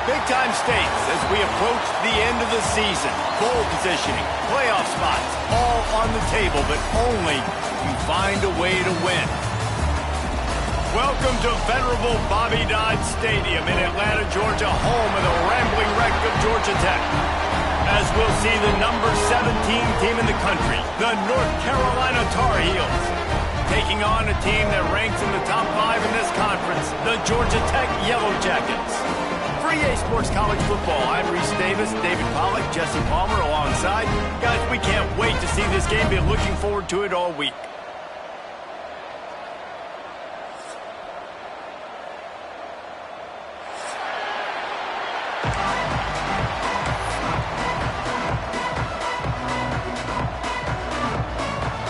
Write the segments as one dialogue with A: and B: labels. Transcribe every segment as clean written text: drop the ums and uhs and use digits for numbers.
A: Big-time stakes as we approach the end of the season. Bowl positioning, playoff spots, all on the table, but only if you find a way to win. Welcome to venerable Bobby Dodd Stadium in Atlanta, Georgia, home of the rambling wreck of Georgia Tech. As we'll see the number 17 team in the country, the North Carolina Tar Heels, taking on a team that ranks in the top 5 in this conference, the Georgia Tech Yellow Jackets. For EA Sports College Football, I'm Reese Davis, David Pollack, Jesse Palmer alongside. Guys, we can't wait to see this game. Been looking forward to it all week.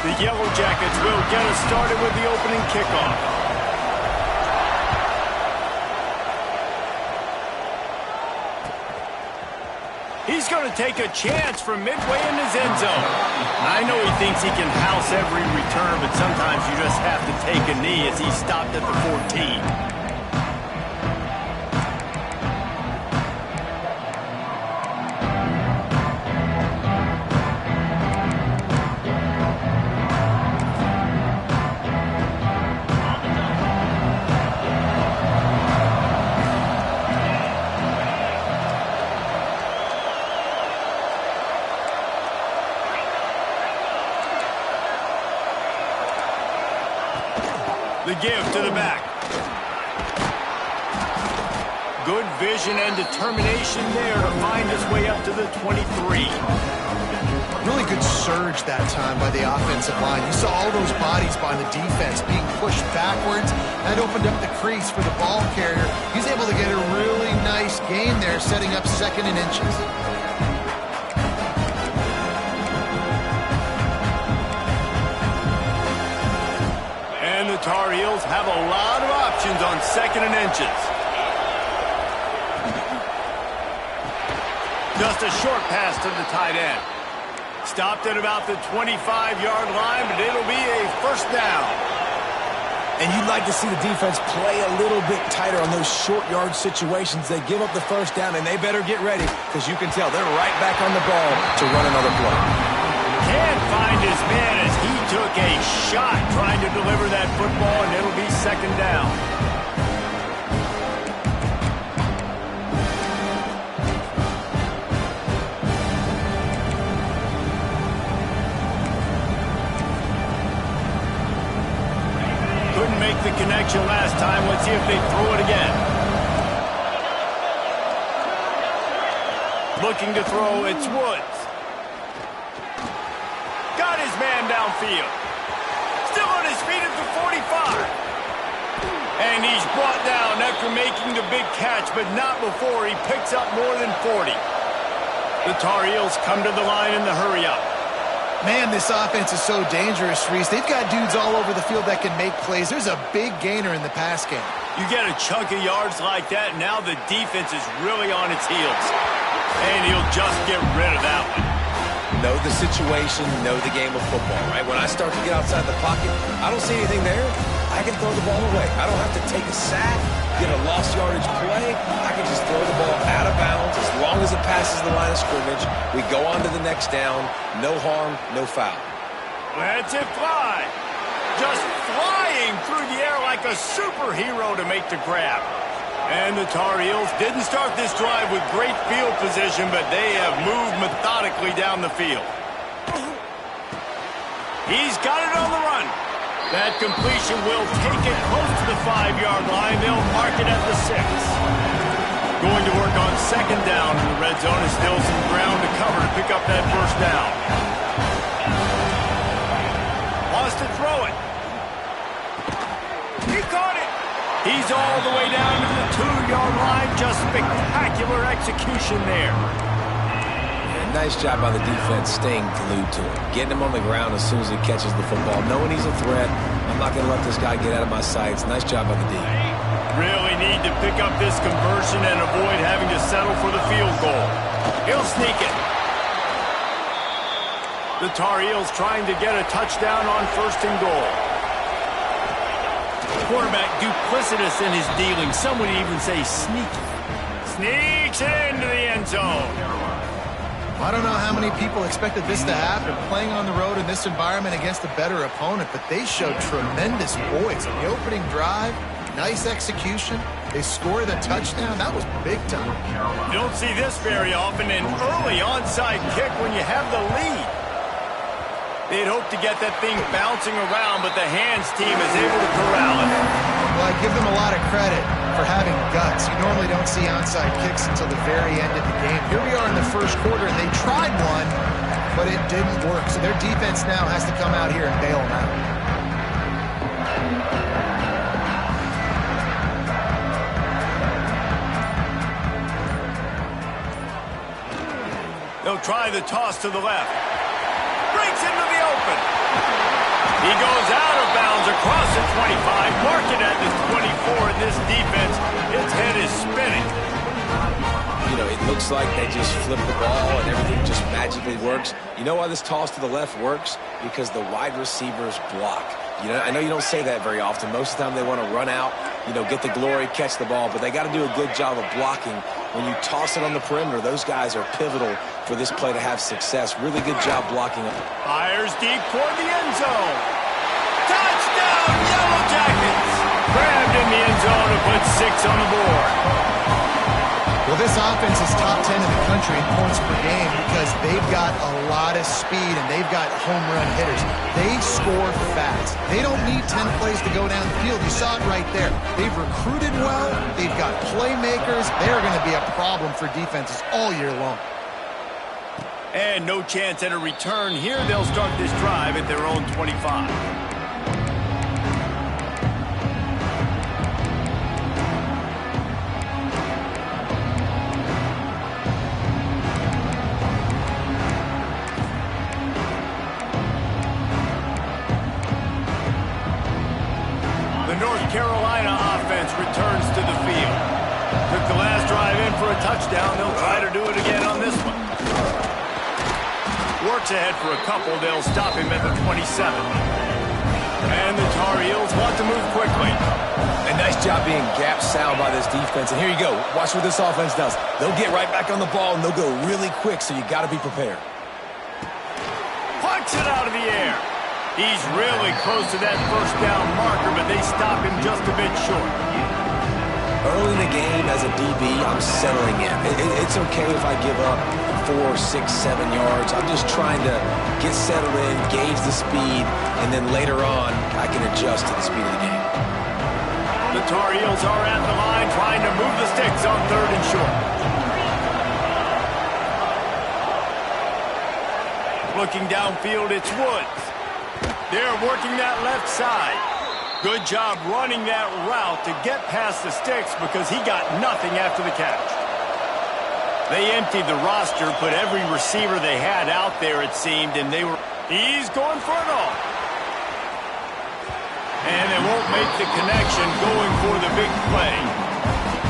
A: The Yellow Jackets will get us started with the opening kickoff. He's going to take a chance from midway in his end zone. I know he thinks he can house every return, but sometimes you just have to take a knee as he stopped at the 14. The give to the back. Good vision and determination there to find his way up to the 23.
B: Really good surge that time by the offensive line. You saw all those bodies by the defense being pushed backwards. That opened up the crease for the ball carrier. He's able to get a really nice gain there, setting up 2nd and inches.
A: The Tar Heels have a lot of options on 2nd and inches. Just a short pass to the tight end. Stopped at about the 25-yard line, but it'll be a first down.
C: And you'd like to see the defense play a little bit tighter on those short yard situations. They give up the first down, and they better get ready because you can tell they're right back on the ball to run another play.
A: Can't find his man as he took a shot trying to deliver that football, and it'll be 2nd down. Couldn't make the connection last time. Let's see if they throw it again. Looking to throw, it's Woods. Got his man downfield. Still on his feet at the 45. And he's brought down after making the big catch, but not before he picks up more than 40. The Tar Heels come to the line in the hurry up.
B: Man, this offense is so dangerous, Reese. They've got dudes all over the field that can make plays. There's a big gainer in the pass game.
A: You get a chunk of yards like that, now the defense is really on its heels. And he'll just get rid of that one.
C: Know the situation, know the game of football, right? When I start to get outside the pocket, I don't see anything there. I can throw the ball away. I don't have to take a sack, get a lost yardage play. I can just throw the ball out of bounds. As long as it passes the line of scrimmage, we go on to the next down. No harm, no foul.
A: Let's it fly. Just flying through the air like a superhero to make the grab. And the Tar Heels didn't start this drive with great field position, but they have moved methodically down the field. He's got it on the run. That completion will take it close to the 5-yard line. They'll mark it at the 6. Going to work on 2nd down in the red zone. Is still some ground to cover to pick up that first down. Wants to throw it. He caught it. He's all the way down to the 2-yard line. Just spectacular execution there.
C: Yeah, nice job by the defense staying glued to him. Getting him on the ground as soon as he catches the football. Knowing he's a threat. I'm not going to let this guy get out of my sights. Nice job by the D.
A: Really need to pick up this conversion and avoid having to settle for the field goal. He'll sneak it. The Tar Heels trying to get a touchdown on 1st and goal. Quarterback duplicitous in his dealing. Some would even say sneaky. sneaks it into the end zone.
B: I don't know how many people expected this to happen, playing on the road in this environment against a better opponent, but they showed tremendous poise. On the opening drive, nice execution. They score the touchdown. That was big time.
A: You don't see this very often, an early onside kick when you have the lead. They'd hope to get that thing bouncing around, but the hands team is able to corral it.
B: Well, I give them a lot of credit for having guts. You normally don't see onside kicks until the very end of the game. Here we are in the first quarter, and they tried one, but it didn't work. So their defense now has to come out here and bail them out.
A: They'll try the toss to the left. Breaks into the open. He goes out of bounds across the 25, mark it at the 24, and this defense, its head is spinning.
C: You know, it looks like they just flip the ball and everything just magically works. You know why this toss to the left works? Because the wide receivers block. You know, I know you don't say that very often. Most of the time they want to run out, you know, get the glory, catch the ball, but they got to do a good job of blocking. When you toss it on the perimeter, those guys are pivotal for this play to have success. Really good job blocking it.
A: Fires deep toward the end zone. Touchdown, Yellow Jackets! Grabbed in the end zone and put 6 on the board.
B: Well, this offense is top 10 in the country in points per game because they've got a lot of speed and they've got home run hitters. They score fast. They don't need 10 plays to go down the field. You saw it right there. They've recruited well. They've got playmakers. They're going to be a problem for defenses all year long.
A: And no chance at a return here. They'll start this drive at their own 25. Carolina offense returns to the field. Took the last drive in for a touchdown. They'll try to do it again on this one. Works ahead for a couple. They'll stop him at the 27. And the Tar Heels want to move quickly.
C: A nice job being gap sound by this defense. And here you go. Watch what this offense does. They'll get right back on the ball, and they'll go really quick, so you got to be prepared.
A: Punch it out of the air. He's really close to that first down marker, but they stop him just a bit short.
C: Early in the game, as a DB, I'm settling in. It's okay if I give up 4, 6, 7 yards. I'm just trying to get settled in, gauge the speed, and then later on, I can adjust to the speed of the game.
A: The Tar Heels are at the line trying to move the sticks on 3rd and short. Looking downfield, it's Woods. They're working that left side. Good job running that route to get past the sticks because he got nothing after the catch. They emptied the roster, put every receiver they had out there, it seemed, and he's going for it all. And they won't make the connection going for the big play.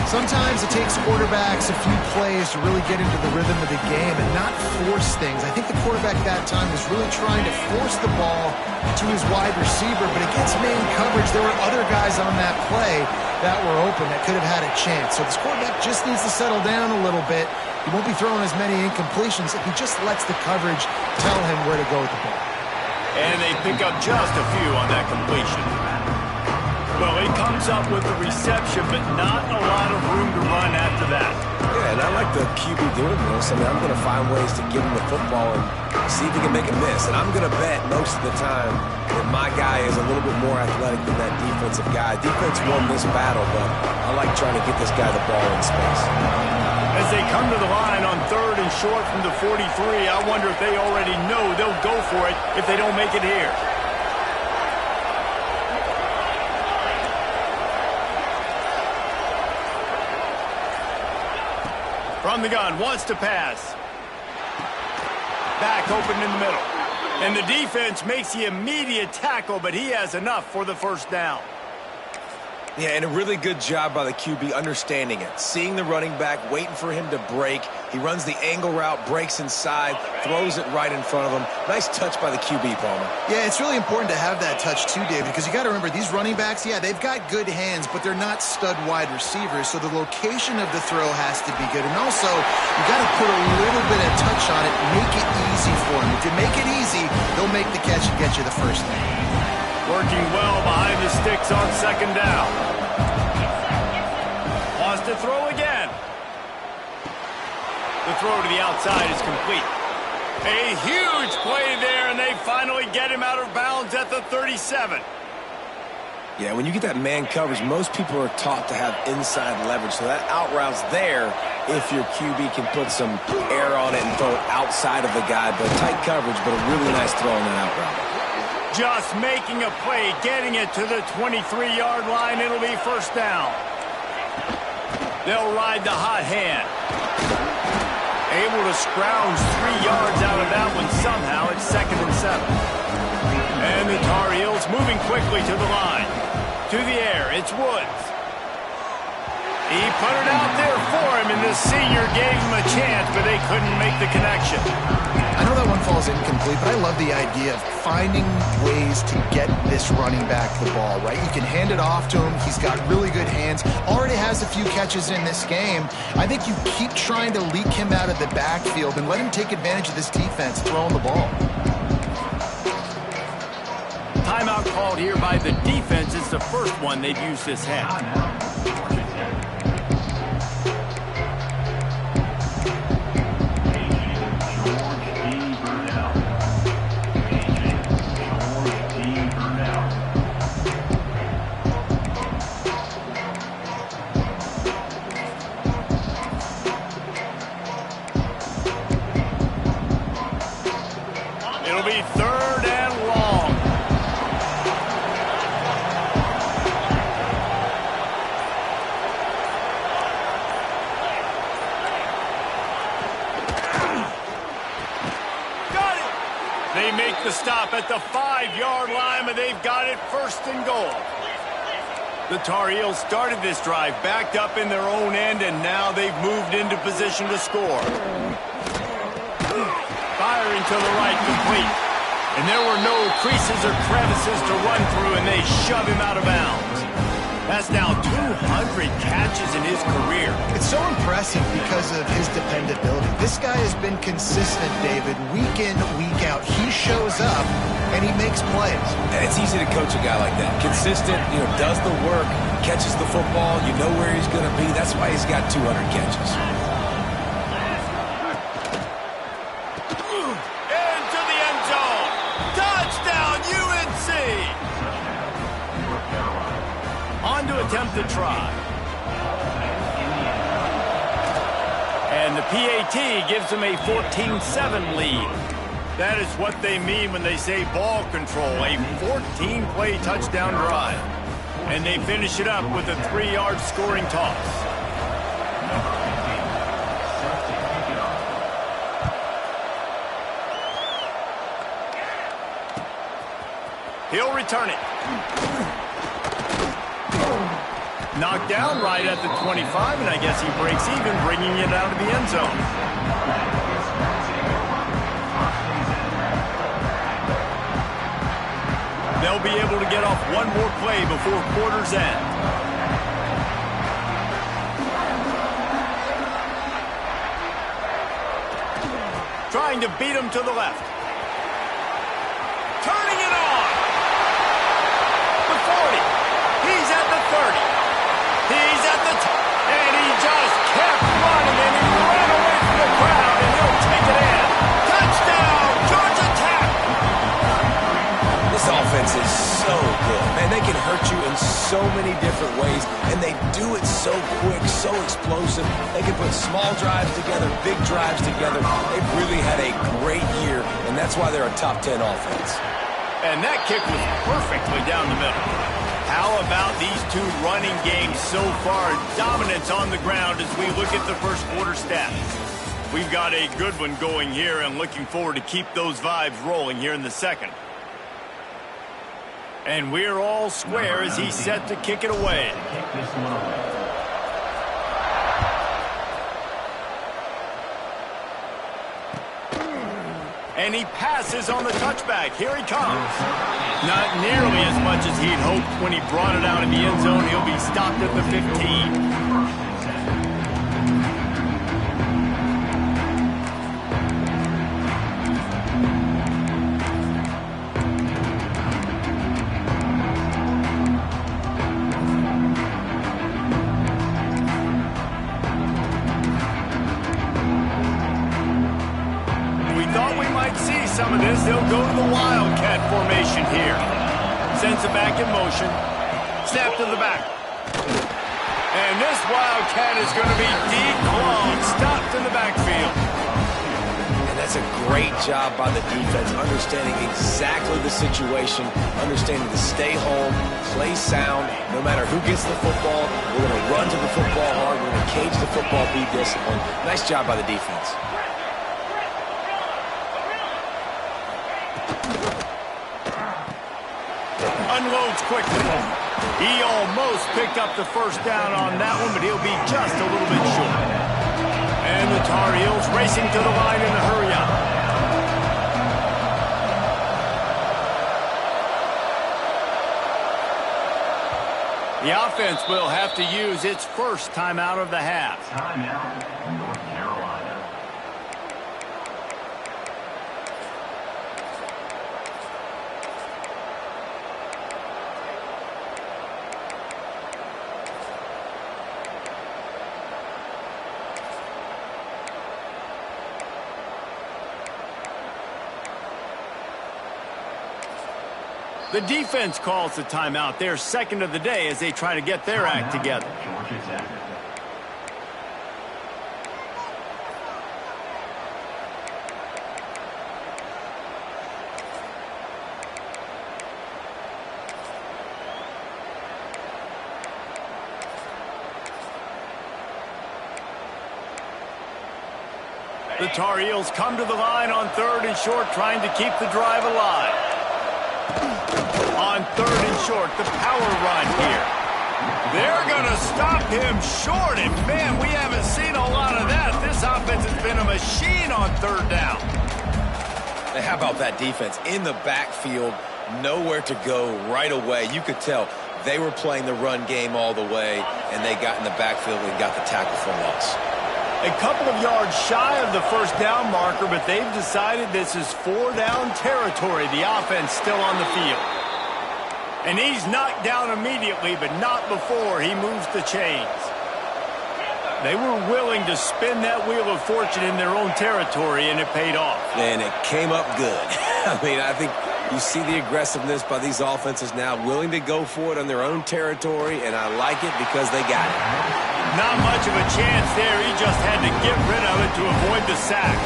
B: Sometimes it takes quarterbacks a few plays to really get into the rhythm of the game and not force things. I think the quarterback that time was really trying to force the ball to his wide receiver, but against man coverage, there were other guys on that play that were open that could have had a chance. So this quarterback just needs to settle down a little bit. He won't be throwing as many incompletions if he just lets the coverage tell him where to go with the ball.
A: And they pick up just a few on that completion. Well, he comes up with the reception, but not a lot of room to run after that.
C: Yeah, and I like the QB doing this. I mean, I'm going to find ways to give him the football and see if he can make a miss. And I'm going to bet most of the time that my guy is a little bit more athletic than that defensive guy. Defense won this battle, but I like trying to get this guy the ball in space.
A: As they come to the line on 3rd and short from the 43, I wonder if they already know they'll go for it if they don't make it here. From the gun, wants to pass. Back open in the middle. And the defense makes the immediate tackle, but he has enough for the first down.
C: Yeah, and a really good job by the QB understanding it. Seeing the running back, waiting for him to break. He runs the angle route, breaks inside, throws it right in front of him. Nice touch by the QB, Palmer.
B: Yeah, it's really important to have that touch too, David, because you got to remember these running backs, yeah, they've got good hands, but they're not stud wide receivers, so the location of the throw has to be good. And also, you got to put a little bit of touch on it, make it easy for them. If you make it easy, they'll make the catch and get you the first down.
A: Working well behind the sticks on second down. Wants to throw again. The throw to the outside is complete. A huge play there, and they finally get him out of bounds at the 37.
C: Yeah, when you get that man coverage, most people are taught to have inside leverage, so that out route's there if your QB can put some air on it and throw it outside of the guy. But tight coverage, but a really nice throw on that out route.
A: Just making a play, getting it to the 23-yard line. It'll be first down. They'll ride the hot hand. Able to scrounge 3 yards out of that one somehow. It's 2nd and 7. And the Tar Heels moving quickly to the line. To the air, it's Woods. He put it out there for him, and the senior gave him a chance, but they couldn't make the connection.
B: I know that one falls incomplete, but I love the idea of finding ways to get this running back the ball, right? You can hand it off to him. He's got really good hands. Already has a few catches in this game. I think you keep trying to leak him out of the backfield and let him take advantage of this defense throwing the ball.
A: Timeout called here by the defense. It's the first one they've used this half. It'll be 3rd and long. Got it. They make the stop at the 5-yard line, but they've got it 1st and goal. The Tar Heels started this drive backed up in their own end, and now they've moved into position to score. Firing to the right, complete. And there were no creases or crevices to run through, and they shove him out of bounds. That's now 200 catches in his career.
B: It's so impressive because of his dependability. This guy has been consistent, David, week in, week out. He shows up, and he makes plays.
C: And it's easy to coach a guy like that. Consistent, does the work, catches the football, you know where he's going to be. That's why he's got 200 catches.
A: Into the end zone. Touchdown, UNC! On to attempt the try. And the PAT gives them a 14-7 lead. That is what they mean when they say ball control, a 14-play touchdown drive. And they finish it up with a 3-yard scoring toss. He'll return it. Knocked down right at the 25, and I guess he breaks even, bringing it out of the end zone. They'll be able to get off one more play before quarter's end. Trying to beat him to the left. Turning it on. The 40. He's at the 30. He's at the and he just kept running, and he ran away from the crowd, and he'll take it in. Touchdown, Georgia Tech.
C: This offense is so good. Man, they can hurt you in so many different ways, and they do it so quick, so explosive. They can put small drives together, big drives together. They've really had a great year, and that's why they're a top 10 offense.
A: And that kick was perfectly down the middle. How about these two running games so far? Dominance on the ground as we look at the first quarter stats. We've got a good one going here, and looking forward to keep those vibes rolling here in the second. And we're all square as he's set to kick it away. And he passes on the touchback. Here he comes. Not nearly as much as he'd hoped when he brought it out in the end zone. He'll be stopped at the 15. Some of this, they'll go to the Wildcat formation here. Sends it back in motion. Snap to the back. And this Wildcat is going to be declawed, stopped in the backfield.
C: And that's a great job by the defense, understanding exactly the situation, understanding to stay home, play sound. No matter who gets the football, we're going to run to the football hard. We're going to cage the football, be disciplined. Nice job by the defense.
A: Unloads quickly. He almost picked up the first down on that one, but he'll be just a little bit short. And the Tar Heels racing to the line in a hurry up. The offense will have to use its first timeout of the half.
D: Timeout, North Carolina.
A: The defense calls the timeout, their second of the day, as they try to get their act together. The Tar Heels come to the line on 3rd and short, trying to keep the drive alive. On 3rd and short, the power run here. They're going to stop him short, and man, we haven't seen a lot of that. This offense has been a machine on 3rd down.
C: And how about that defense? In the backfield, nowhere to go right away. You could tell they were playing the run game all the way, and they got in the backfield and got the tackle for loss.
A: A couple of yards shy of the first down marker, but they've decided this is 4-down territory. The offense still on the field. And he's knocked down immediately, but not before he moves the chains. They were willing to spin that wheel of fortune in their own territory, and it paid off.
C: And it came up good. I mean, I think you see the aggressiveness by these offenses now, willing to go for it on their own territory, and I like it because they got it.
A: Not much of a chance there. He just had to get rid of it to avoid the sack.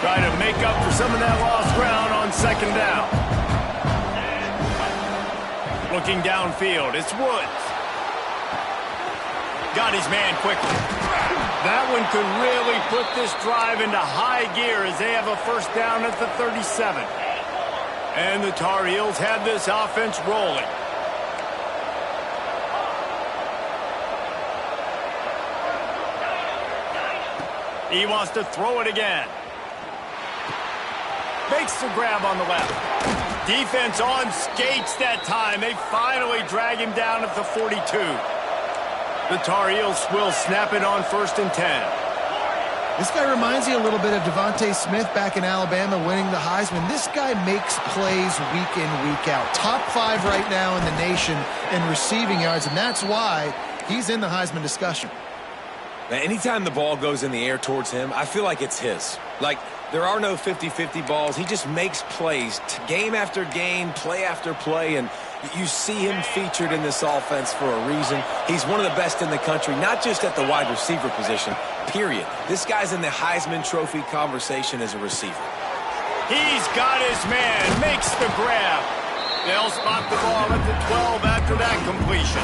A: Try to make up for some of that lost ground on 2nd down. Looking downfield, it's Woods. Got his man quickly. That one could really put this drive into high gear as they have a first down at the 37. And the Tar Heels have this offense rolling. He wants to throw it again. Makes the grab on the left. Defense on skates that time. They finally drag him down at the 42. The Tar Heels will snap it on 1st and 10.
B: This guy reminds you a little bit of Devontae Smith back in Alabama winning the Heisman. This guy makes plays week in, week out. Top 5 right now in the nation in receiving yards, and that's why he's in the Heisman discussion.
C: Now, anytime the ball goes in the air towards him, I feel like it's his. Like, there are no 50-50 balls. He just makes plays, game after game, play after play, and you see him featured in this offense for a reason. He's one of the best in the country, not just at the wide receiver position, period. This guy's in the Heisman Trophy conversation as a receiver.
A: He's got his man, makes the grab. They'll spot the ball at the 12 after that completion.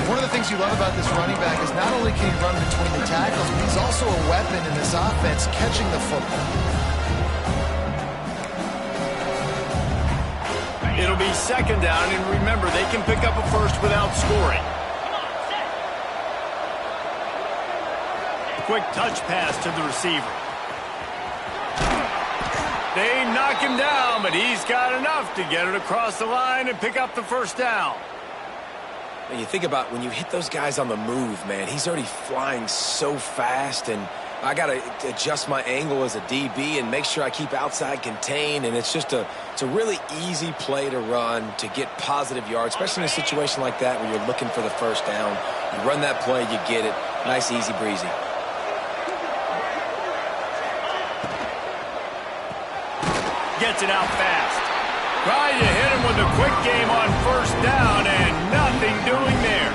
B: One of the things you love about this running back is not only can he run between the tackles, but he's also a weapon in this offense catching the football.
A: It'll be second down, and remember, they can pick up a first without scoring. Quick touch pass to the receiver. They knock him down, but he's got enough to get it across the line and pick up the first down.
C: And you think about when you hit those guys on the move, man, he's already flying so fast, and I got to adjust my angle as a DB and make sure I keep outside contained, and it's a really easy play to run to get positive yards, especially in a situation like that where you're looking for the first down. You run that play, you get it. Nice, easy breezy.
A: Gets it out fast. Trying to hit him with a quick game on first down, and nothing doing there.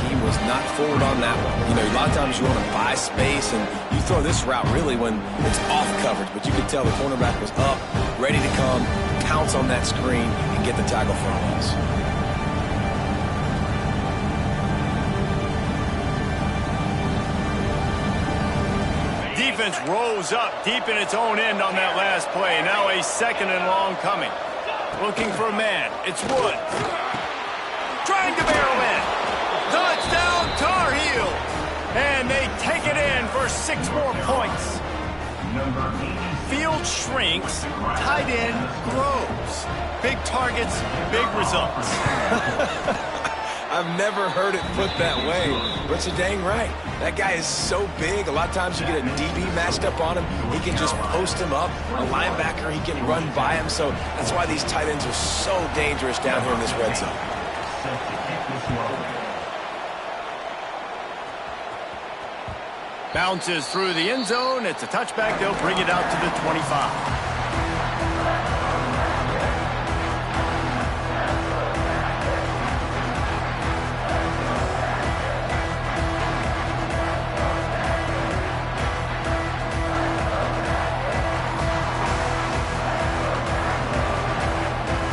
C: He was not forward on that one. You know, a lot of times you want to buy space, and you throw this route really when it's off coverage, but you could tell the cornerback was up, ready to come, pounce on that screen, and get the tackle for a loss.
A: Defense rose up deep in its own end on that last play. Now a second and long coming. Looking for a man. It's Woods. Trying to barrel in. Touchdown, Tar Heels. And they take it in for 6 more points. Field shrinks. Tight end grows. Big targets, big results.
C: I've never heard it put that way, but you're dang right. That guy is so big. A lot of times you get a DB matched up on him. He can just post him up. A linebacker, he can run by him. So that's why these tight ends are so dangerous down here in this red zone.
A: Bounces through the end zone. It's a touchback. They'll bring it out to the 25.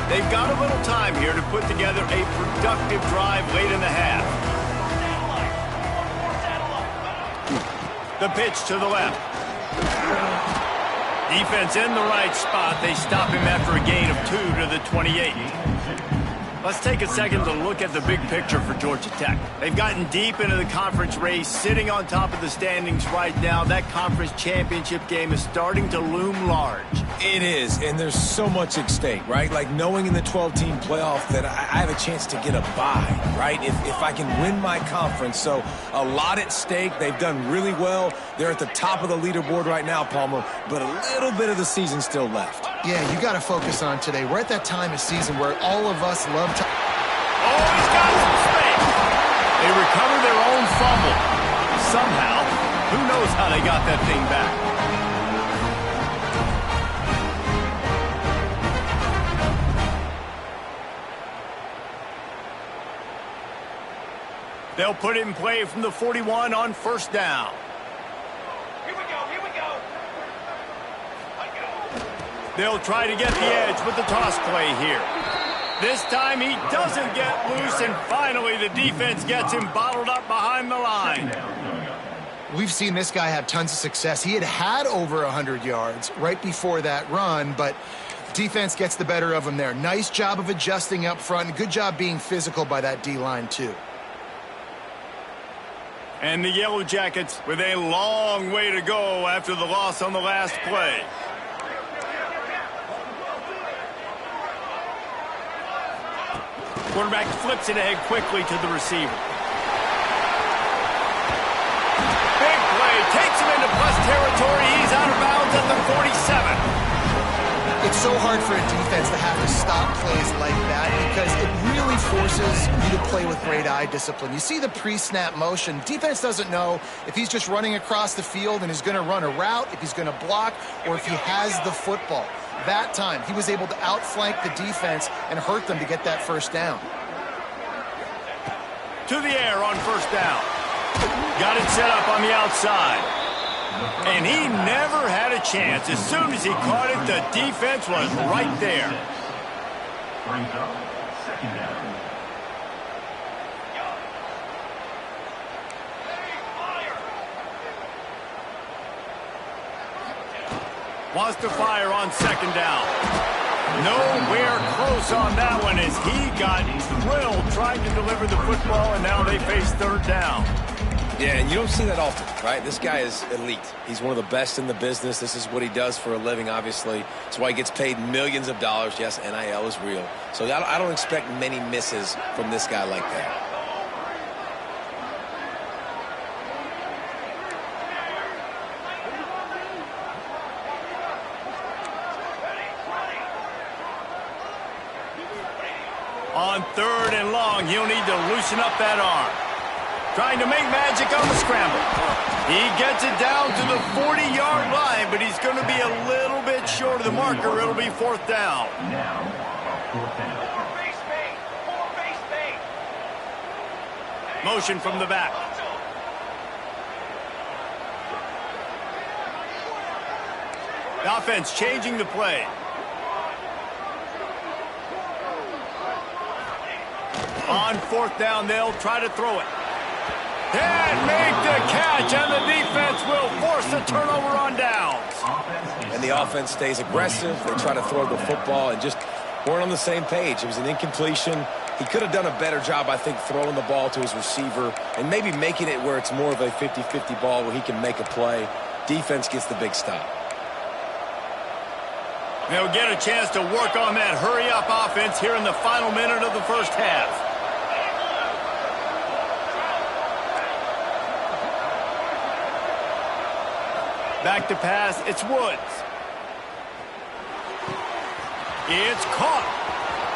A: They've got a little time here to put together a productive drive late in the half. The pitch to the left. Defense in the right spot. They stop him after a gain of 2 to the 28. Let's take a second to look at the big picture for Georgia Tech. They've gotten deep into the conference race, sitting on top of the standings right now. That conference championship game is starting to loom large.
C: It is, and there's so much at stake, right? Like knowing in the 12-team playoff that I have a chance to get a bye, right? If I can win my conference. So a lot at stake. They've done really well. They're at the top of the leaderboard right now, Palmer, but a little bit of the season still left.
B: Yeah, you got to focus on today. We're at that time of season where all of us love to...
A: Oh, he's got some space. They recover their own fumble. Somehow, who knows how they got that thing back. They'll put it in play from the 41 on first down.
E: Here we go.
A: They'll try to get the edge with the toss play here. This time he doesn't get loose, and finally the defense gets him bottled up behind the line.
B: We've seen this guy have tons of success. He had over 100 yards right before that run, but defense gets the better of him there. Nice job of adjusting up front, and good job being physical by that D-line too.
A: And the Yellow Jackets with a long way to go after the loss on the last play. Quarterback flips it ahead quickly to the receiver. Big play. Takes him into plus territory. He's out of bounds at the 47.
B: It's so hard for a defense to have to stop plays like that because it really forces you to play with great eye discipline. You see the pre-snap motion. Defense doesn't know if he's just running across the field and is going to run a route, if he's going to block, or if he has the football. That time, he was able to outflank the defense and hurt them to get that first down.
A: To the air on first down. Got it set up on the outside. And he never had a chance. As soon as he caught it, the defense was right there.
D: Brings up second down.
A: Wants to fire on second down. Nowhere close on that one as he got drilled trying to deliver the football, and now they face third down.
C: Yeah, and you don't see that often, right? This guy is elite. He's one of the best in the business. This is what he does for a living, obviously. That's why he gets paid millions of dollars. Yes, NIL is real. So I don't expect many misses from this guy like that.
A: On third and long, he'll need to loosen up that arm. Trying to make magic on the scramble. He gets it down to the 40-yard line, but he's going to be a little bit short of the marker. It'll be fourth down.
D: Now, fourth down.
A: Motion from the back. The offense changing the play. On fourth down, they'll try to throw it. And make the catch, and the defense will force a turnover on downs.
C: And the offense stays aggressive. They try to throw the football and just weren't on the same page. It was an incompletion. He could have done a better job, I think, throwing the ball to his receiver and maybe making it where it's more of a 50-50 ball where he can make a play. Defense gets the big stop.
A: They'll get a chance to work on that hurry-up offense here in the final minute of the first half. Back to pass, it's Woods. It's caught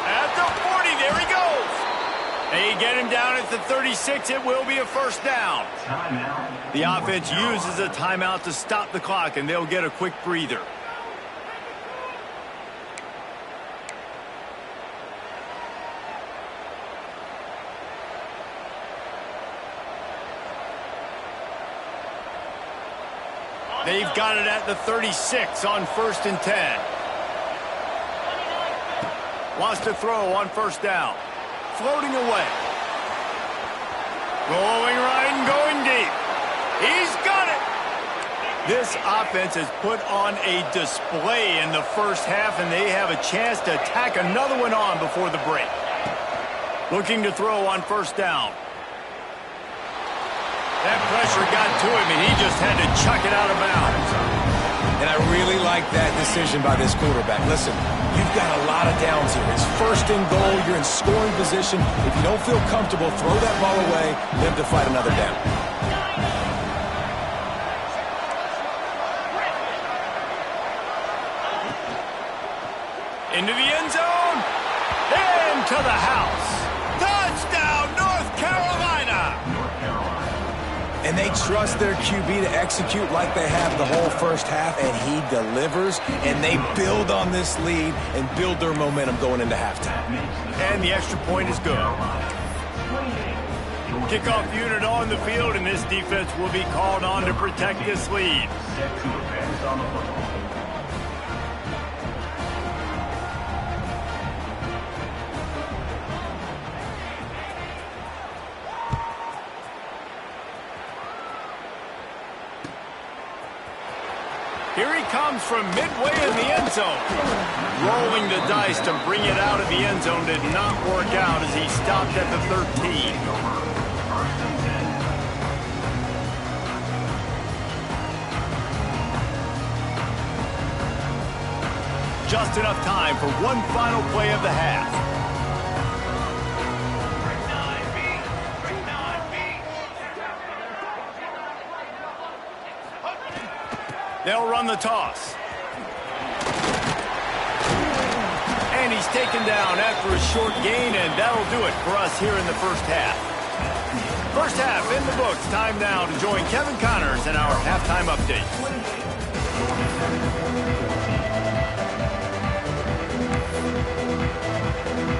A: at the 40, there he goes. They get him down at the 36, it will be a first down.
D: Timeout.
A: The offense uses a timeout to stop the clock, and they'll get a quick breather. They've got it at the 36 on first and 10. Wants to throw on first down. Floating away. Rolling right and going deep. He's got it. This offense has put on a display in the first half, and they have a chance to tack another one on before the break. Looking to throw on first down. That pressure got to him, and he just had to chuck it out of bounds.
C: And I really like that decision by this quarterback. Listen, you've got a lot of downs here. It's first and goal. You're in scoring position. If you don't feel comfortable, throw that ball away. Live to fight another down.
A: Into the end zone. Into the house. Touchdown, North Carolina.
C: And they trust their QB to execute like they have the whole first half, and he delivers, and they build on this lead and build their momentum going into halftime.
A: And the extra point is good. Kickoff unit on the field, and this defense will be called on to protect this lead.
D: Set to advance on the football.
A: Here he comes from midway in the end zone. Rolling the dice to bring it out of the end zone did not work out as he stopped at the 13. Just enough time for one final play of the half. They'll run the toss. And he's taken down after a short gain, and that'll do it for us here in the first half. First half in the books. Time now to join Kevin Connors in our halftime update.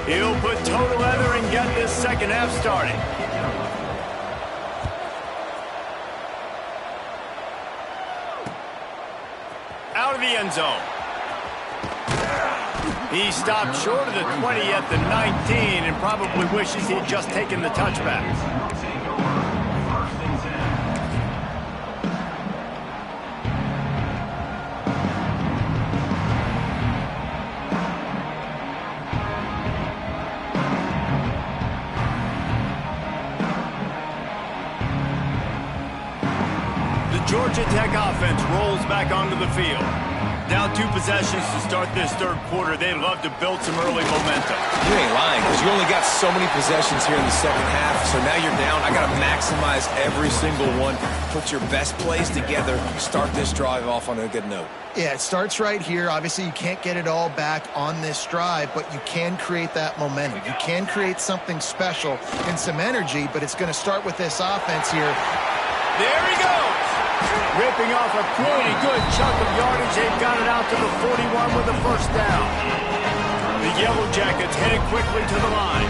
A: He'll put toe to leather and get this second half started. Out of the end zone. He stopped short of the 20 at the 19 and probably wishes he'd just taken the touchback. Georgia Tech offense rolls back onto the field. Down 2 possessions to start this third quarter. They'd love to build some early momentum.
C: You ain't lying, because you only got so many possessions here in the second half. So now you're down. I got to maximize every single one. Put your best plays together. Start this drive off on a good note.
B: Yeah, it starts right here. Obviously, you can't get it all back on this drive, but you can create that momentum. You can create something special and some energy, but it's going to start with this offense here.
A: There he goes. Ripping off a pretty good chunk of yardage. They've got it out to the 41 with a first down. The Yellow Jackets headed quickly to the line.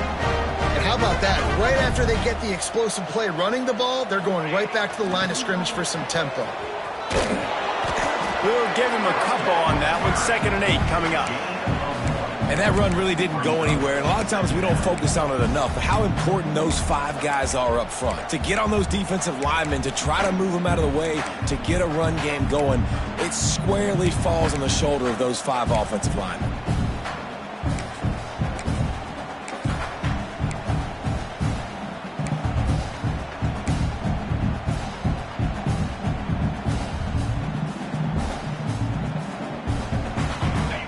B: And how about that? Right after they get the explosive play running the ball, they're going right back to the line of scrimmage for some tempo.
A: We'll give him a couple on that one. 2nd and 8 coming up.
C: And that run really didn't go anywhere. And a lot of times we don't focus on it enough. But how important those 5 guys are up front. To get on those defensive linemen, to try to move them out of the way, to get a run game going, it squarely falls on the shoulder of those 5 offensive linemen.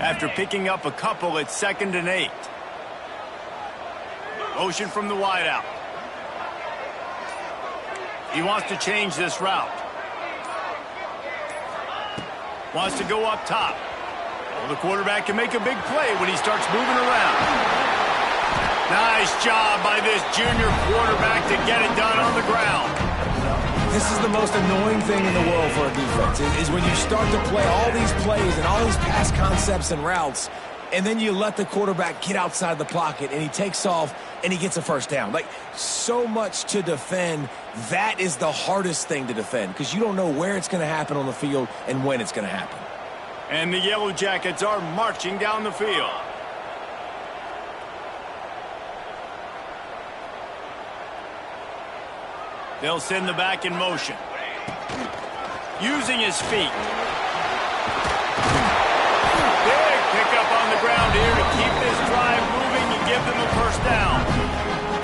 A: After picking up a couple, it's 2nd and 8. Motion from the wideout. He wants to change this route. Wants to go up top. Well, the quarterback can make a big play when he starts moving around. Nice job by this junior quarterback to get it done on the ground.
C: This is the most annoying thing in the world for a defense, is when you start to play all these plays and all these pass concepts and routes, and then you let the quarterback get outside the pocket, and he takes off, and he gets a first down. Like, so much to defend. That is the hardest thing to defend, because you don't know where it's going to happen on the field and when it's going to happen.
A: And the Yellow Jackets are marching down the field. They'll send the back in motion. Using his feet. Big pickup on the ground here to keep this drive moving and give them a first down.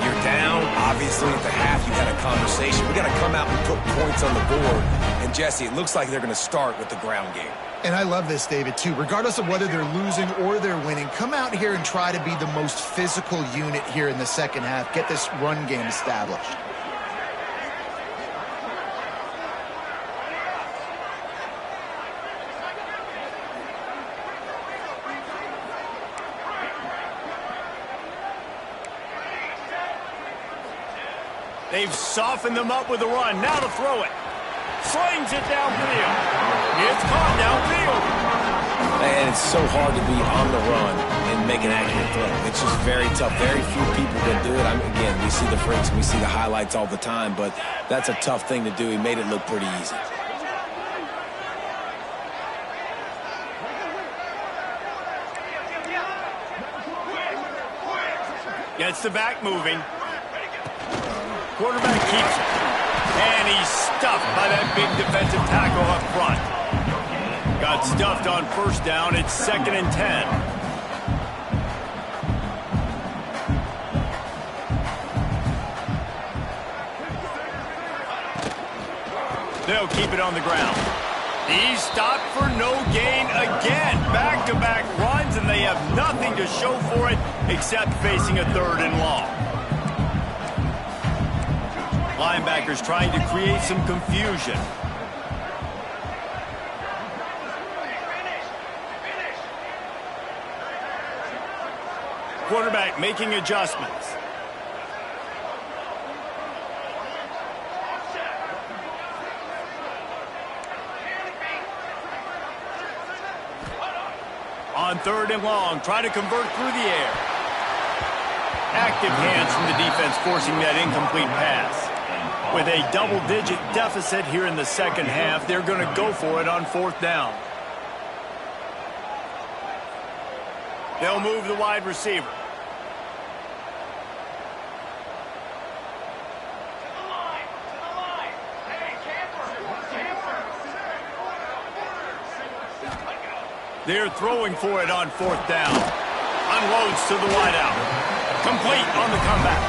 C: You're down. Obviously, at the half, you had a conversation. We got to come out and put points on the board. And, Jesse, it looks like they're going to start with the ground game.
B: And I love this, David, too. Regardless of whether they're losing or they're winning, come out here and try to be the most physical unit here in the second half. Get this run game established.
A: They've softened them up with a run. Now to throw it. Slings it downfield. It's caught downfield.
C: And it's so hard to be on the run and make an accurate throw. It's just very tough. Very few people can do it. Again, we see the freaks and we see the highlights all the time, but that's a tough thing to do. He made it look pretty easy.
A: Gets the back moving. Quarterback keeps it. And he's stuffed by that big defensive tackle up front. Got stuffed on first down. It's 2nd and 10. They'll keep it on the ground. He's stopped for no gain again. Back-to-back runs, and they have nothing to show for it except facing a 3rd and long. Linebackers trying to create some confusion. Quarterback making adjustments. On 3rd and long, try to convert through the air. Active hands from the defense forcing that incomplete pass. With a double-digit deficit here in the second half, they're going to go for it on 4th down. They'll move the wide receiver. They're throwing for it on 4th down. Unloads to the wideout. Complete on the comeback.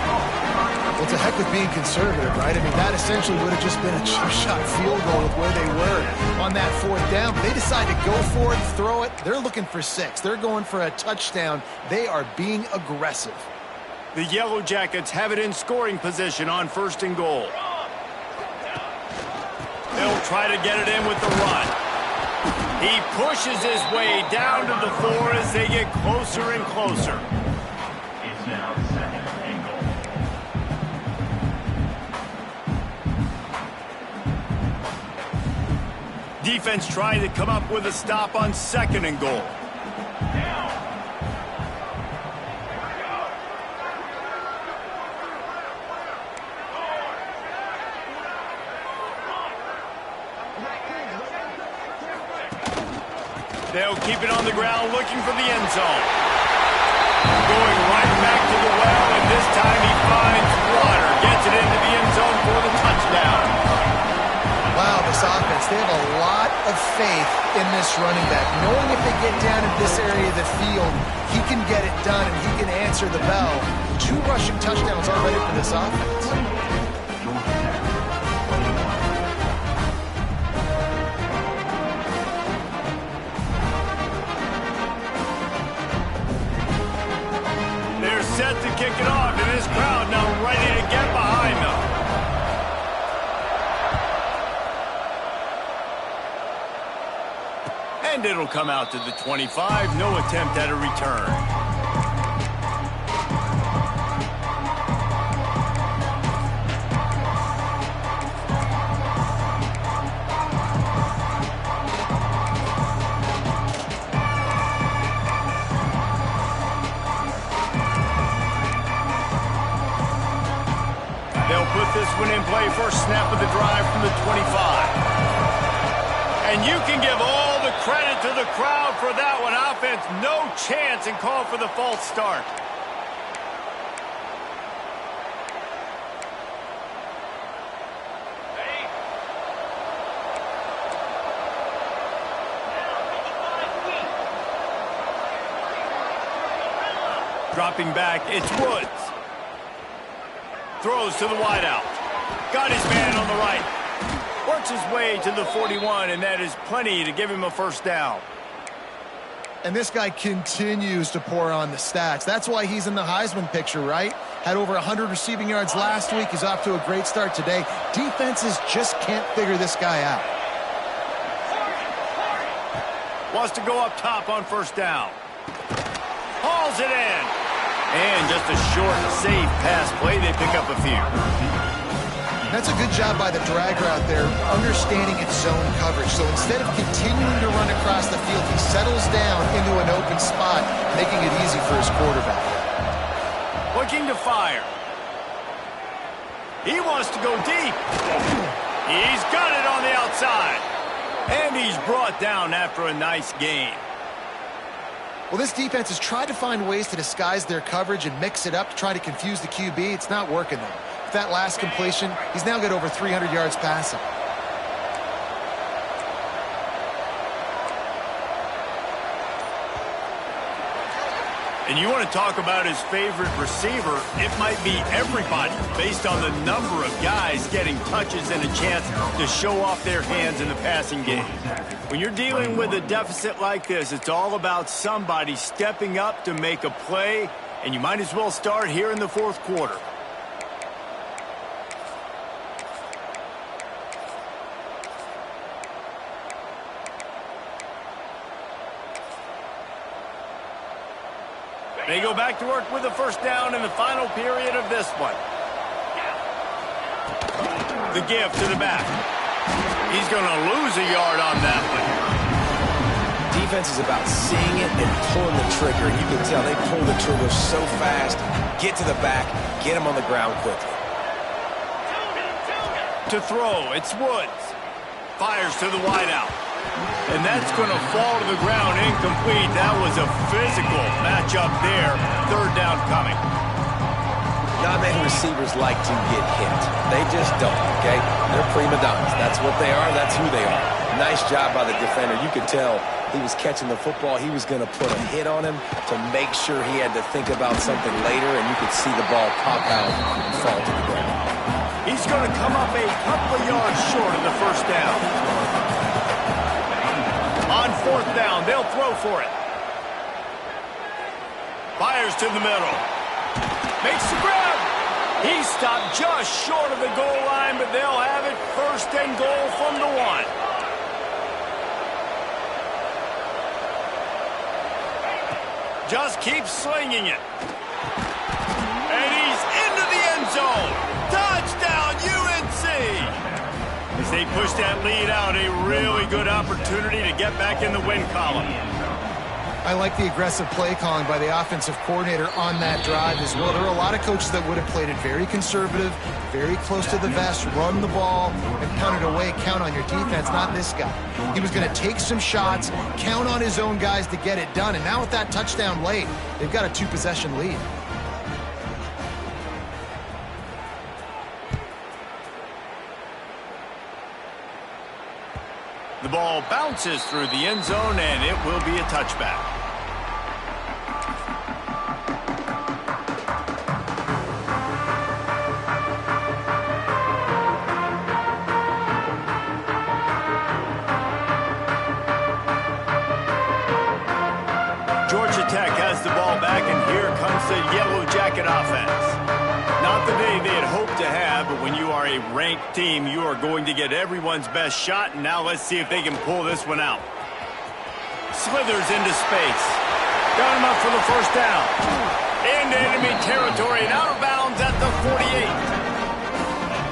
B: Well, to heck with being conservative, right? I mean, that essentially would have just been a chip shot field goal with where they were on that fourth down. But they decide to go for it, throw it. They're looking for 6. They're going for a touchdown. They are being aggressive.
A: The Yellow Jackets have it in scoring position on 1st and goal. They'll try to get it in with the run. He pushes his way down to the 4 as they get closer and closer.
D: It's now 2nd and goal.
A: Defense trying to come up with a stop on 2nd and goal. They'll keep it on the ground looking for the end zone. Going right back to the well, and this time he finds water. Gets it into the end zone for the touchdown.
B: Wow, this offense, they have a lot of faith in this running back. Knowing if they get down in this area of the field, he can get it done and he can answer the bell. 2 rushing touchdowns already for this offense.
A: Set to kick it off, and this crowd now ready to get behind them. And it'll come out to the 25. No attempt at a return. They'll put this one in play, first snap of the drive from the 25. And you can give all the credit to the crowd for that one. Offense, no chance, and call for the false start. Dropping back, it's Woods. Throws to the wideout. Got his man on the right. Works his way to the 41, and that is plenty to give him a first down.
B: And this guy continues to pour on the stats. That's why he's in the Heisman picture, right? Had over 100 receiving yards last week. He's off to a great start today. Defenses just can't figure this guy out.
A: Wants to go up top on first down. Hauls it in. And just a short, safe pass play. They pick up a few.
B: That's a good job by the dragger out there, understanding its zone coverage. So instead of continuing to run across the field, he settles down into an open spot, making it easy for his quarterback.
A: Looking to fire. He wants to go deep. He's got it on the outside. And he's brought down after a nice gain.
B: Well, this defense has tried to find ways to disguise their coverage and mix it up to try to confuse the QB. It's not working, though. With that last completion, he's now got over 300 yards passing.
A: And you want to talk about his favorite receiver, it might be everybody based on the number of guys getting touches and a chance to show off their hands in the passing game. When you're dealing with a deficit like this, it's all about somebody stepping up to make a play, and you might as well start here in the 4th quarter. They go back to work with a first down in the final period of this one. The give to the back. He's going to lose a yard on that one.
C: Defense is about seeing it and pulling the trigger. And you can tell they pull the trigger so fast, get to the back, get him on the ground quickly.
A: To throw, it's Woods. Fires to the wideout. And that's going to fall to the ground incomplete. That was a physical matchup there. 3rd down coming.
C: Not many receivers like to get hit. They just don't, okay? They're prima donnas. That's what they are. That's who they are. Nice job by the defender. You can tell he was catching the football, he was going to put a hit on him to make sure he had to think about something later, and you could see the ball pop out and fall to the ground.
A: He's going to come up a couple of yards short of the first down. On fourth down, they'll throw for it. Fires to the middle. Makes the grab. He stopped just short of the goal line, but they'll have it first and goal from the 1. Just keep slinging it. And he's into the end zone. Touchdown, UNC! As they push that lead out, a really good opportunity to get back in the win column.
B: I like the aggressive play calling by the offensive coordinator on that drive as well. There are a lot of coaches that would have played it very conservative, very close to the vest, run the ball, and punt it away, count on your defense, not this guy. He was going to take some shots, count on his own guys to get it done, and now with that touchdown late, they've got a 2-possession lead.
A: The ball bounces through the end zone, and it will be a touchback. Georgia Tech has the ball back, and here comes the Yellow Jacket offense. Not the day they had hoped to have, but when you are a ranked team, you are going to get everyone's best shot, and now let's see if they can pull this one out. Slithers into space. Got him up for the first down. Into enemy territory and out of bounds at the 48.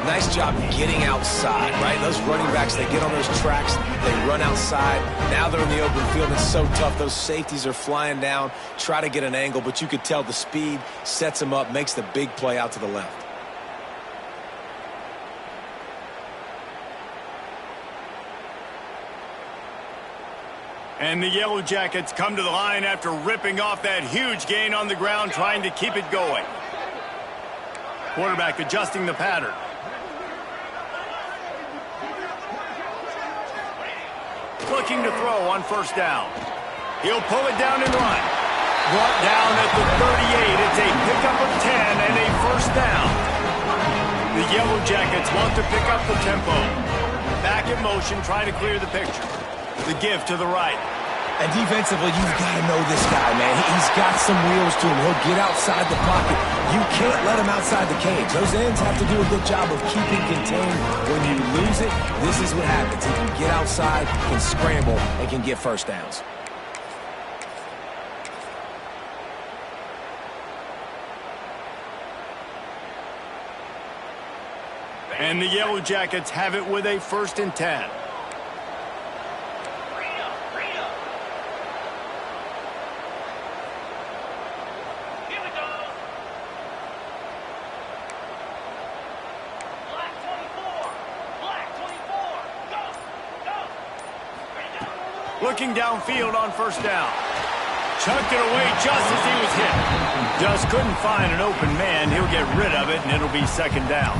C: Nice job getting outside, right? Those running backs, they get on those tracks, they run outside. Now they're in the open field. It's so tough. Those safeties are flying down, try to get an angle, but you could tell the speed sets them up, makes the big play out to the left.
A: And the Yellow Jackets come to the line after ripping off that huge gain on the ground, trying to keep it going. Quarterback adjusting the pattern. Looking to throw on first down. He'll pull it down and run. Brought down at the 38. It's a pickup of 10 and a first down. The Yellow Jackets want to pick up the tempo. Back in motion, trying to clear the picture. The give to the right.
C: And defensively, you've got to know this guy, man. He's got some wheels to him. He'll get outside the pocket. You can't let him outside the cage. Those ends have to do a good job of keeping contained. When you lose it, this is what happens. He can get outside, can scramble, and can get first downs.
A: And the Yellow Jackets have it with a 1st and 10. Looking downfield on first down. Chucked it away just as he was hit. Just couldn't find an open man. He'll get rid of it, and it'll be 2nd down.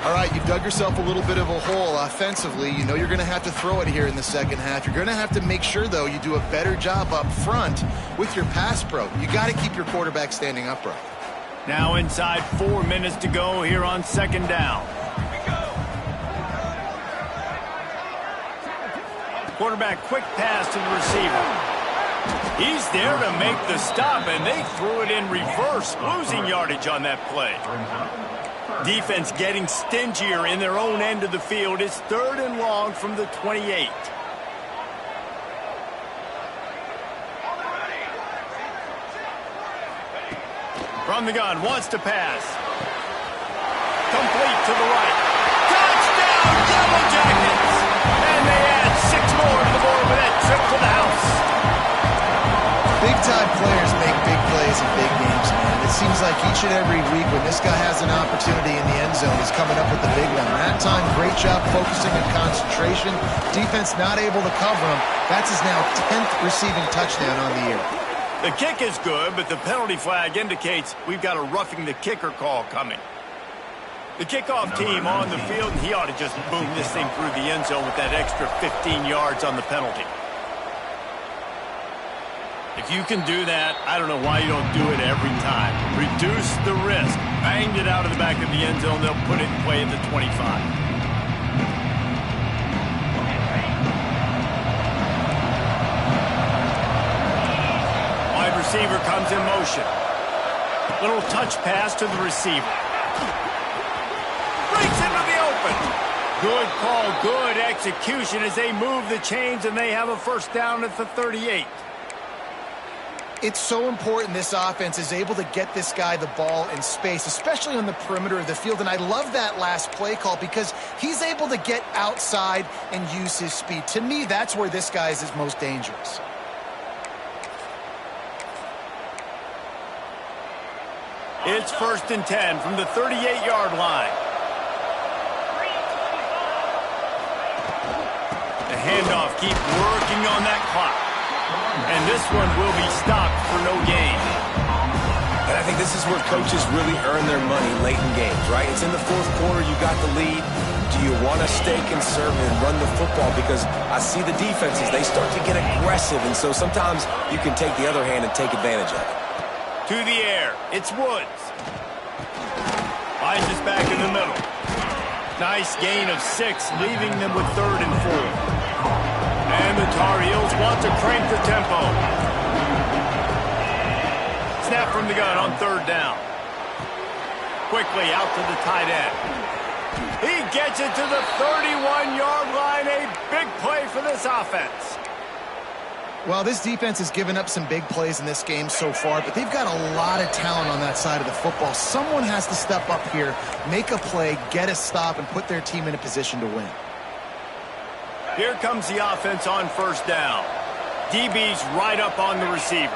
B: All right, you've dug yourself a little bit of a hole offensively. You know you're going to have to throw it here in the second half. You're going to have to make sure, though, you do a better job up front with your pass pro. You got to keep your quarterback standing upright.
A: Now inside 4 minutes to go here on 2nd down. Quarterback quick pass to the receiver. He's there to make the stop, and they threw it in reverse, losing yardage on that play. Defense getting stingier in their own end of the field. It's 3rd and long from the 28. From the gun, wants to pass. Complete to the right. Touchdown, Yellow Jackets! And they add 6 more to the board with that trip to the house.
B: Big-time players make big plays in big games, man. It seems like each and every week when this guy has an opportunity in the end zone, he's coming up with the big one. That time, great job focusing and concentration. Defense not able to cover him. That's his now 10th receiving touchdown on the year.
A: The kick is good, but the penalty flag indicates we've got a roughing the kicker call coming. The kickoff team on the field, and he ought to just boom this thing through the end zone with that extra 15 yards on the penalty. If you can do that, I don't know why you don't do it every time. Reduce the risk. Banged it out of the back of the end zone. They'll put it in play at the 25. Wide receiver comes in motion. Little touch pass to the receiver. Breaks into the open. Good call, good execution as they move the chains and they have a first down at the 38.
B: It's so important this offense is able to get this guy the ball in space, especially on the perimeter of the field. And I love that last play call because he's able to get outside and use his speed. To me, that's where this guy is his most dangerous.
A: It's 1st and 10 from the 38-yard line. The handoff, keep working on that clock. And this one will be stopped for no gain.
C: And I think this is where coaches really earn their money late in games, right? It's in the 4th quarter, you got the lead. Do you want to stay conservative and run the football? Because I see the defenses, they start to get aggressive, and so sometimes you can take the other hand and take advantage of it.
A: To the air, it's Woods. Finds us back in the middle. Nice gain of 6, leaving them with 3rd and 4. And the Tar Heels want to crank the tempo. Snap from the gun on 3rd down. Quickly out to the tight end. He gets it to the 31-yard line. A big play for this offense.
B: Well, this defense has given up some big plays in this game so far, but they've got a lot of talent on that side of the football. Someone has to step up here, make a play, get a stop, and put their team in a position to win.
A: Here comes the offense on 1st down. DB's right up on the receivers.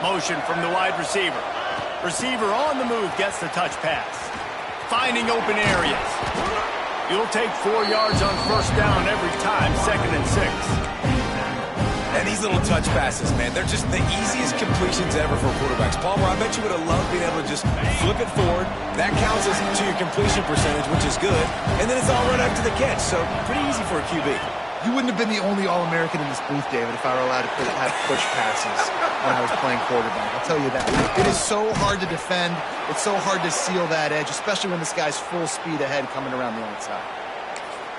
A: Motion from the wide receiver. Receiver on the move gets the touch pass. Finding open areas. You'll take 4 yards on 1st down every time, 2nd and 6.
C: And these little touch passes, man, they're just the easiest completions ever for quarterbacks. Palmer, I bet you would have loved being able to just flip it forward. That counts as to your completion percentage, which is good. And then it's all run up to the catch, so pretty easy for a QB.
B: You wouldn't have been the only All-American in this booth, David, if I were allowed to have push passes when I was playing quarterback. I'll tell you that. It is so hard to defend. It's so hard to seal that edge, especially when this guy's full speed ahead coming around the outside.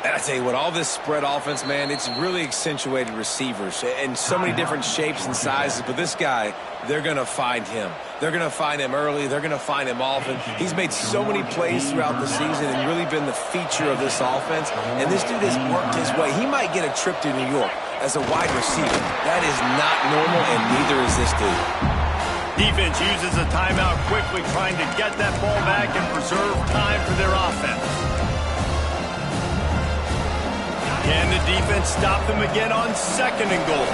C: And I tell you what, all this spread offense, man, it's really accentuated receivers in so many different shapes and sizes. But this guy, they're going to find him. They're going to find him early. They're going to find him often. He's made so many plays throughout the season and really been the feature of this offense. And this dude has worked his way. He might get a trip to New York as a wide receiver. That is not normal, and neither is this dude.
A: Defense uses a timeout quickly, trying to get that ball back and preserve time for their offense. Can the defense stop them again on 2nd and goal?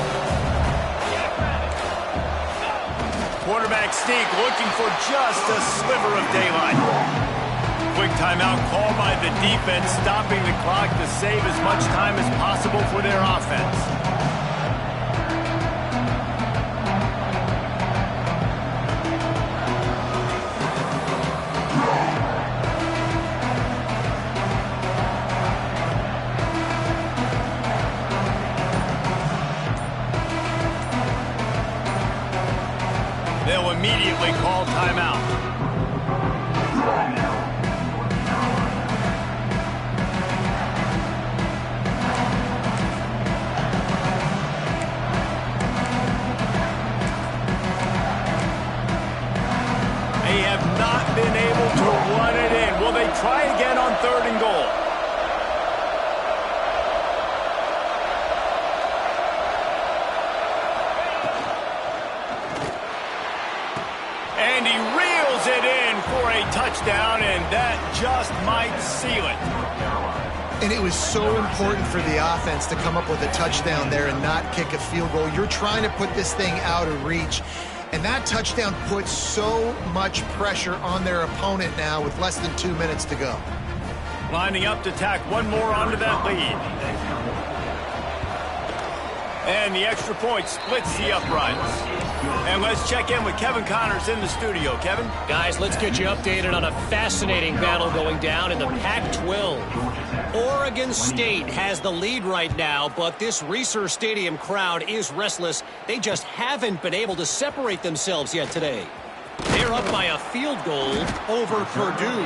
A: Quarterback sneak looking for just a sliver of daylight. Quick timeout called by the defense, stopping the clock to save as much time as possible for their offense. They'll immediately call timeout. They have not been able to run it in. Will they try again on 3rd and goal? And he reels it in for a touchdown, and that just might seal it.
B: And it was so important for the offense to come up with a touchdown there and not kick a field goal. You're trying to put this thing out of reach, and that touchdown puts so much pressure on their opponent now with less than 2 minutes to go.
A: Lining up to tack one more onto that lead. And the extra point splits the uprights. And let's check in with Kevin Connors in the studio. Kevin?
F: Guys, let's get you updated on a fascinating battle going down in the Pac-12. Oregon State has the lead right now, but this Reser Stadium crowd is restless. They just haven't been able to separate themselves yet today. They're up by a field goal over Purdue.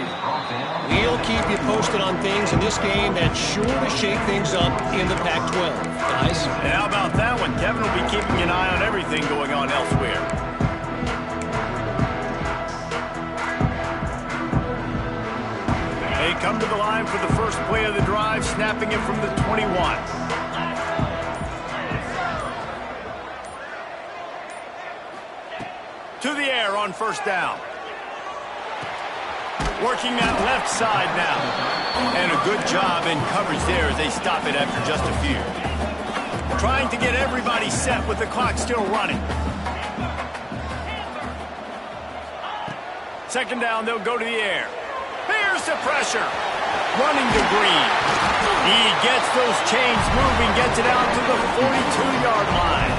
F: We'll keep you posted on things in this game that's sure to shake things up in the Pac-12. Guys?
A: And how about that one? Kevin will be keeping an eye on everything going on elsewhere. They come to the line for the first play of the drive, snapping it from the 21. To the air on first down. Working that left side now. And a good job in coverage there as they stop it after just a few. Trying to get everybody set with the clock still running. Second down, they'll go to the air. Here's the pressure. Running to Green. He gets those chains moving, gets it out to the 42-yard line.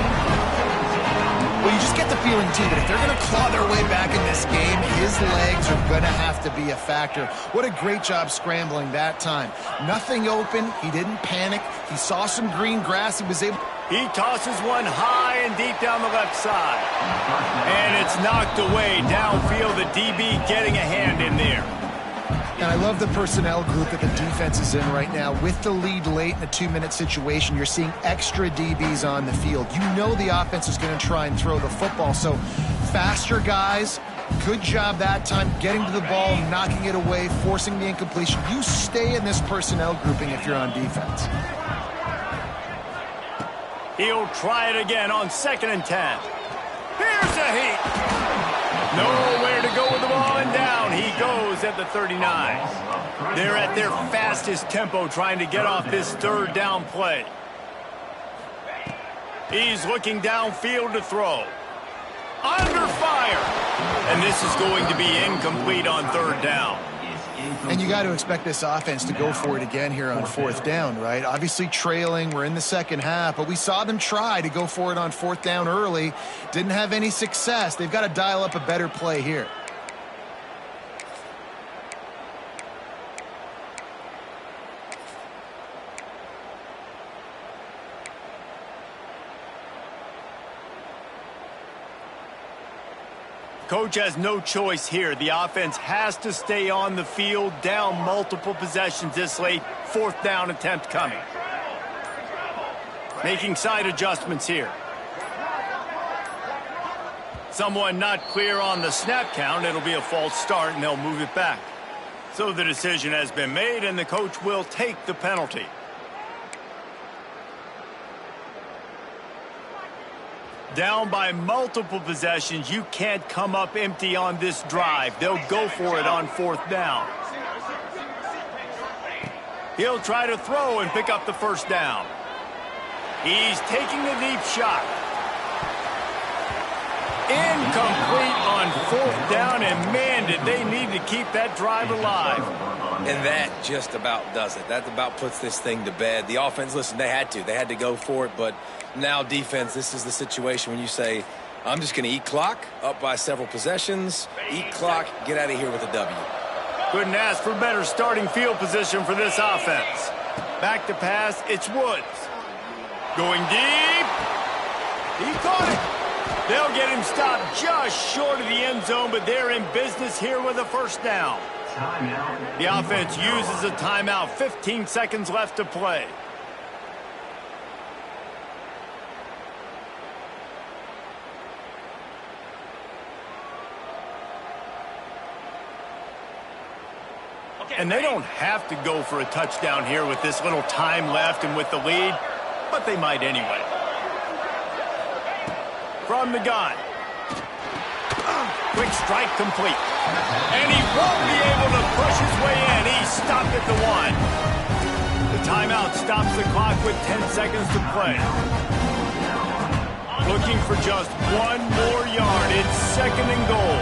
B: Well, you just get the feeling, too, that if they're going to claw their way back in this game, his legs are going to have to be a factor. What a great job scrambling that time. Nothing open. He didn't panic. He saw some green grass. He was able...
A: He tosses one high and deep down the left side. And it's knocked away downfield. The DB getting a hand in there.
B: And I love the personnel group that the defense is in right now. With the lead late in a 2-minute situation, you're seeing extra DBs on the field. You know the offense is going to try and throw the football. So faster guys, good job that time getting to the ball, knocking it away, forcing the incompletion. You stay in this personnel grouping if you're on defense.
A: He'll try it again on 2nd and 10. Here's a heat. Nowhere to go with the ball, and down he goes at the 39. They're at their fastest tempo trying to get off this third down play. He's looking downfield to throw. Under fire. And this is going to be incomplete on 3rd down.
B: And you got to expect this offense to go for it again here on 4th down, right? Obviously trailing, we're in the second half, but we saw them try to go for it on 4th down early. Didn't have any success. They've got to dial up a better play here.
A: Coach has no choice here. The offense has to stay on the field, down multiple possessions this late. 4th down attempt coming. Making side adjustments here. Someone not clear on the snap count. It'll be a false start, and they'll move it back. So the decision has been made, and the coach will take the penalty. Down by multiple possessions, you can't come up empty on this drive. They'll go for it on 4th down. He'll try to throw and pick up the 1st down. He's taking the deep shot. Incomplete on 4th down, and man, did they need to keep that drive alive.
C: And that just about does it. That about puts this thing to bed. The offense, listen, they had to go for it, but now defense, this is the situation when you say, I'm just going to eat clock, up by several possessions, eat clock, get out of here with a W.
A: Couldn't ask for better starting field position for this offense. Back to pass, it's Woods. Going deep. He caught it. They'll get him stopped just short of the end zone, but they're in business here with a 1st down. The offense uses a timeout. 15 seconds left to play. And they don't have to go for a touchdown here with this little time left and with the lead, but they might anyway. From the gun. Quick strike complete. And he won't be able to push his way in. He stopped at the 1. The timeout stops the clock with 10 seconds to play. Looking for just 1 more yard. It's 2nd and goal.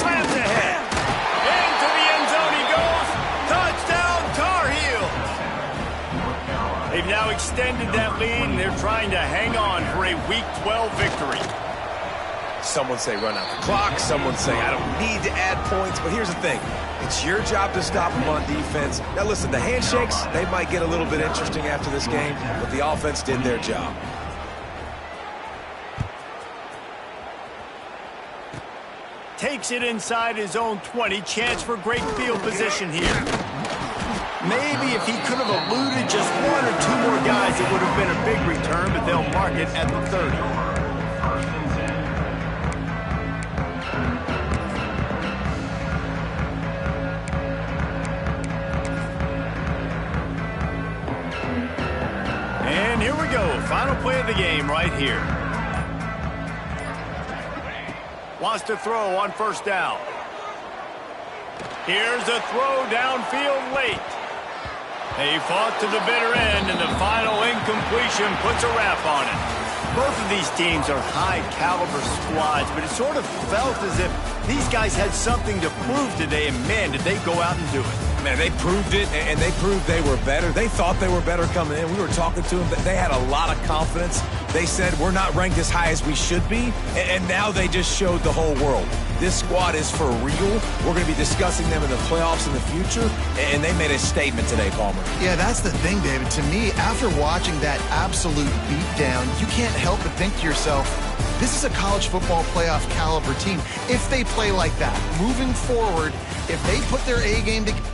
A: Slams ahead. Into the end zone he goes. Touchdown, Tar Heels. They've They've now extended that lead, and they're trying to hang on for a Week 12 victory.
C: Someone say run out the clock. Someone say I don't need to add points. But here's the thing. It's your job to stop them on defense. Now, listen, the handshakes, they might get a little bit interesting after this game, but the offense did their job.
A: Takes it inside his own 20. Chance for great field position here. Maybe if he could have eluded just one or two more guys, it would have been a big return, but they'll mark it at the 30. And here we go. Final play of the game right here. Wants to throw on first down. Here's a throw downfield late. He fought to the bitter end, and the final incompletion puts a wrap on it. Both of these teams are high-caliber squads, but it sort of felt as if these guys had something to prove today, and man, did they go out and do it.
C: Man, they proved it, and they proved they were better. They thought they were better coming in. We were talking to them. They had a lot of confidence. They said, we're not ranked as high as we should be, and now they just showed the whole world. This squad is for real. We're going to be discussing them in the playoffs in the future, and they made a statement today, Palmer.
B: Yeah, that's the thing, David. To me, after watching that absolute beatdown, you can't help but think to yourself, this is a college football playoff caliber team. If they play like that, moving forward, if they put their A game together,